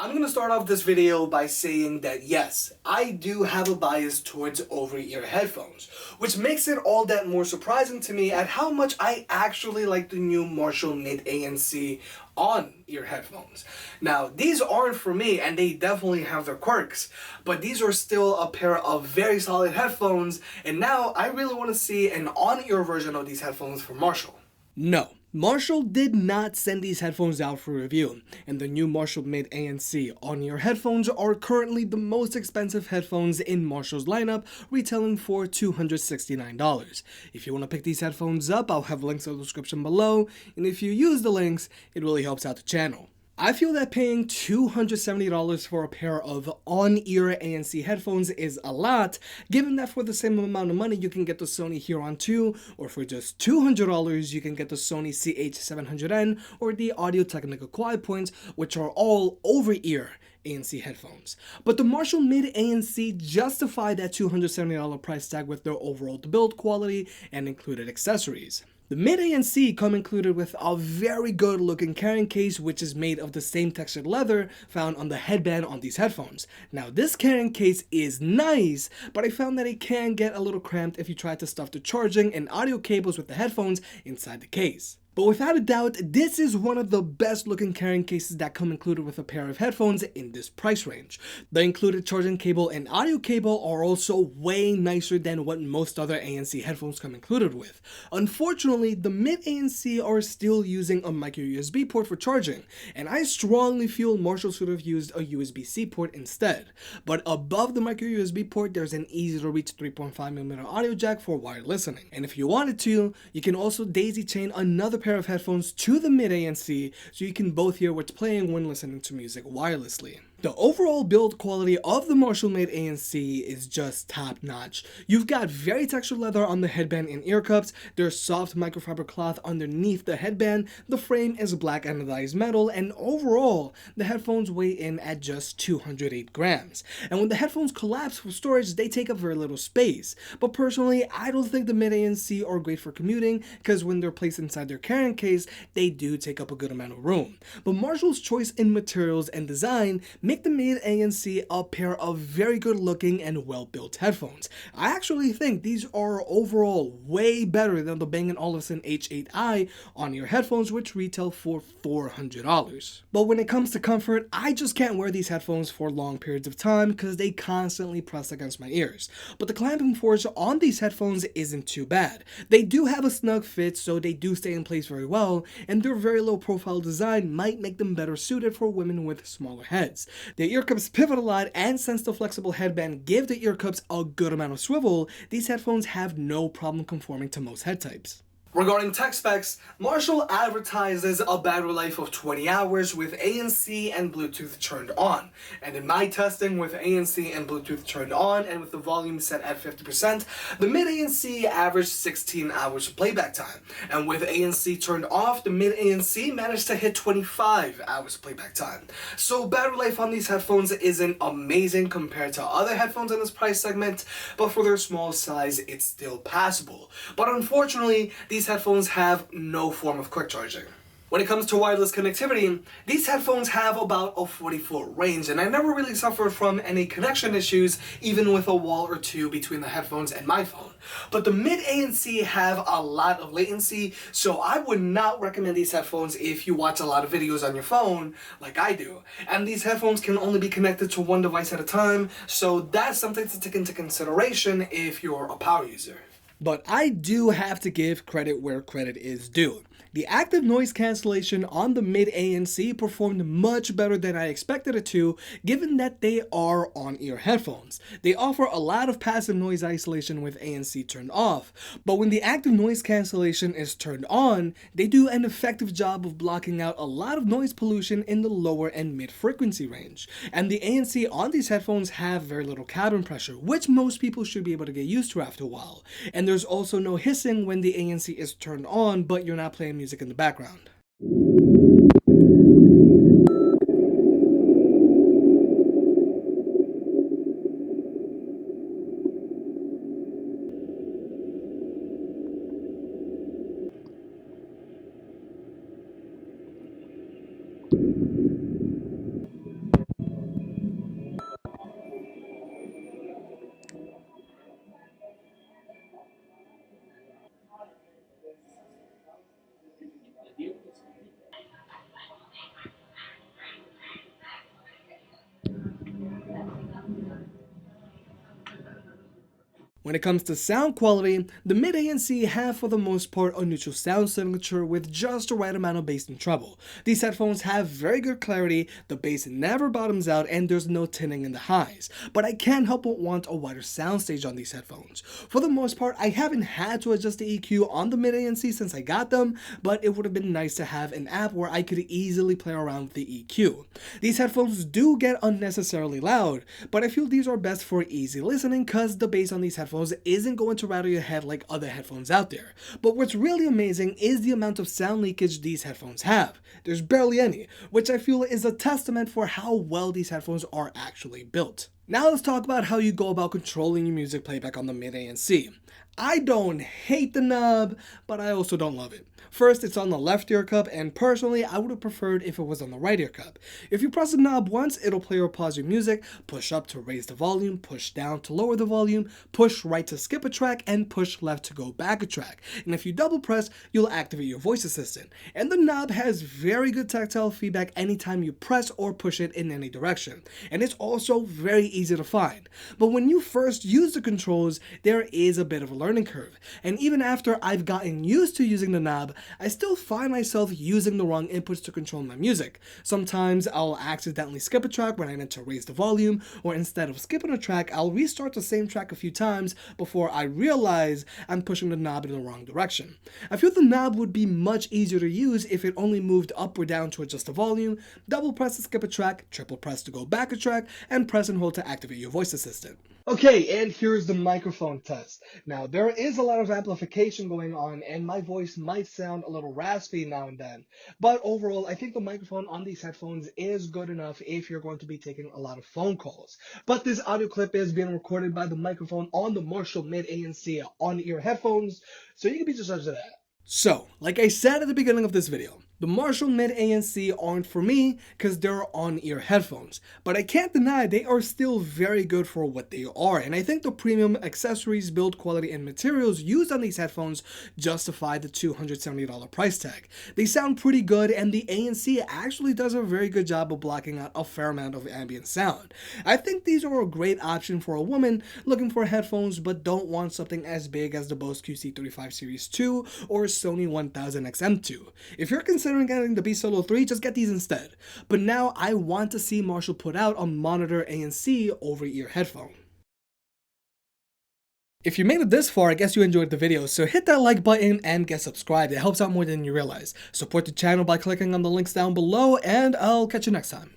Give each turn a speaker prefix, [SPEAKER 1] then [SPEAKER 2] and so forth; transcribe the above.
[SPEAKER 1] I'm gonna start off this video by saying that yes, I do have a bias towards over-ear headphones, which makes it all that more surprising to me at how much I actually like the new Marshall MID ANC on-ear headphones. Now, these aren't for me and they definitely have their quirks, but these are still a pair of very solid headphones, and now I really want to see an on-ear version of these headphones from Marshall. No, Marshall did not send these headphones out for review, and the new Marshall MID ANC on-ear headphones are currently the most expensive headphones in Marshall's lineup, retailing for $269. If you want to pick these headphones up, I'll have links in the description below, and if you use the links, it really helps out the channel. I feel that paying $270 for a pair of on-ear ANC headphones is a lot, given that for the same amount of money you can get the Sony Huron 2, or for just $200 you can get the Sony CH700N or the Audio-Technica QuadPoints, which are all over-ear ANC headphones. But the Marshall MID ANC justify that $270 price tag with their overall build quality and included accessories. The MID ANC come included with a very good looking carrying case, which is made of the same textured leather found on the headband on these headphones. Now this carrying case is nice, but I found that it can get a little cramped if you try to stuff the charging and audio cables with the headphones inside the case. But without a doubt, this is one of the best looking carrying cases that come included with a pair of headphones in this price range. The included charging cable and audio cable are also way nicer than what most other ANC headphones come included with. Unfortunately, the MID ANC are still using a micro USB port for charging, and I strongly feel Marshall should have used a USB-C port instead. But above the micro USB port, there's an easy to reach 3.5mm audio jack for wired listening. And if you wanted to, you can also daisy chain another pair of headphones to the MID ANC so you can both hear what's playing when listening to music wirelessly. The overall build quality of the Marshall MID ANC is just top notch. You've got very textured leather on the headband and ear cups, there's soft microfiber cloth underneath the headband, the frame is black anodized metal, and overall, the headphones weigh in at just 208 grams. And when the headphones collapse for storage, they take up very little space. But personally, I don't think the MID ANC are great for commuting, because when they're placed inside their carrying case, they do take up a good amount of room. But Marshall's choice in materials and design make the MID ANC a pair of very good looking and well built headphones. I actually think these are overall way better than the Bang & Olufsen H8i on-ear headphones, which retail for $400. But when it comes to comfort, I just can't wear these headphones for long periods of time because they constantly press against my ears. But the clamping force on these headphones isn't too bad. They do have a snug fit, so they do stay in place very well, and their very low profile design might make them better suited for women with smaller heads. The ear cups pivot a lot, and since the flexible headband give the ear cups a good amount of swivel, these headphones have no problem conforming to most head types. Regarding tech specs, Marshall advertises a battery life of 20 hours with ANC and Bluetooth turned on. And in my testing with ANC and Bluetooth turned on and with the volume set at 50%, the MID ANC averaged 16 hours of playback time. And with ANC turned off, the MID ANC managed to hit 25 hours of playback time. So battery life on these headphones isn't amazing compared to other headphones in this price segment, but for their small size, it's still passable. But unfortunately, these headphones have no form of quick charging. When it comes to wireless connectivity, these headphones have about a 40-foot range, and I never really suffered from any connection issues, even with a wall or two between the headphones and my phone. But the MID ANC have a lot of latency, so I would not recommend these headphones if you watch a lot of videos on your phone, like I do. And these headphones can only be connected to one device at a time, so that's something to take into consideration if you're a power user. But I do have to give credit where credit is due. The active noise cancellation on the MID ANC performed much better than I expected it to, given that they are on-ear headphones. They offer a lot of passive noise isolation with ANC turned off, but when the active noise cancellation is turned on, they do an effective job of blocking out a lot of noise pollution in the lower and mid frequency range. And the ANC on these headphones have very little cabin pressure, which most people should be able to get used to after a while. And there's also no hissing when the ANC is turned on, but you're not playing music in the background. When it comes to sound quality, the MID ANC have for the most part a neutral sound signature with just the right amount of bass and treble. These headphones have very good clarity, the bass never bottoms out, and there's no tinning in the highs. But I can't help but want a wider soundstage on these headphones. For the most part, I haven't had to adjust the EQ on the MID ANC since I got them, but it would have been nice to have an app where I could easily play around with the EQ. These headphones do get unnecessarily loud, but I feel these are best for easy listening because the bass on these headphones isn't going to rattle your head like other headphones out there. But what's really amazing is the amount of sound leakage these headphones have. There's barely any, which I feel is a testament for how well these headphones are actually built. Now let's talk about how you go about controlling your music playback on the MID ANC. I don't hate the knob, but I also don't love it. First, it's on the left ear cup, and personally, I would have preferred if it was on the right ear cup. If you press the knob once, it'll play or pause your music, push up to raise the volume, push down to lower the volume, push right to skip a track, and push left to go back a track. And if you double press, you'll activate your voice assistant. And the knob has very good tactile feedback anytime you press or push it in any direction. And it's also very easy to find. But when you first use the controls, there is a bit of a learning curve. And even after I've gotten used to using the knob, I still find myself using the wrong inputs to control my music. Sometimes I'll accidentally skip a track when I meant to raise the volume, or instead of skipping a track, I'll restart the same track a few times before I realize I'm pushing the knob in the wrong direction. I feel the knob would be much easier to use if it only moved up or down to adjust the volume, double press to skip a track, triple press to go back a track, and press and hold to activate your voice assistant. Okay, and here's the microphone test. Now, there is a lot of amplification going on, and my voice might sound a little raspy now and then. But overall, I think the microphone on these headphones is good enough if you're going to be taking a lot of phone calls. But this audio clip is being recorded by the microphone on the Marshall MID ANC on-ear headphones, so you can be the judge of that. So, like I said at the beginning of this video, the Marshall MID ANC aren't for me because they're on-ear headphones, but I can't deny they are still very good for what they are, and I think the premium accessories, build quality, and materials used on these headphones justify the $270 price tag. They sound pretty good, and the ANC actually does a very good job of blocking out a fair amount of ambient sound. I think these are a great option for a woman looking for headphones but don't want something as big as the Bose QC35 Series 2 or Sony 1000XM2. If you're considering getting the Beast Solo 3, just get these instead. But now I want to see Marshall put out a monitor ANC over-ear headphone. If you made it this far, I guess you enjoyed the video, so hit that like button and get subscribed. It helps out more than you realize. Support the channel by clicking on the links down below, and I'll catch you next time.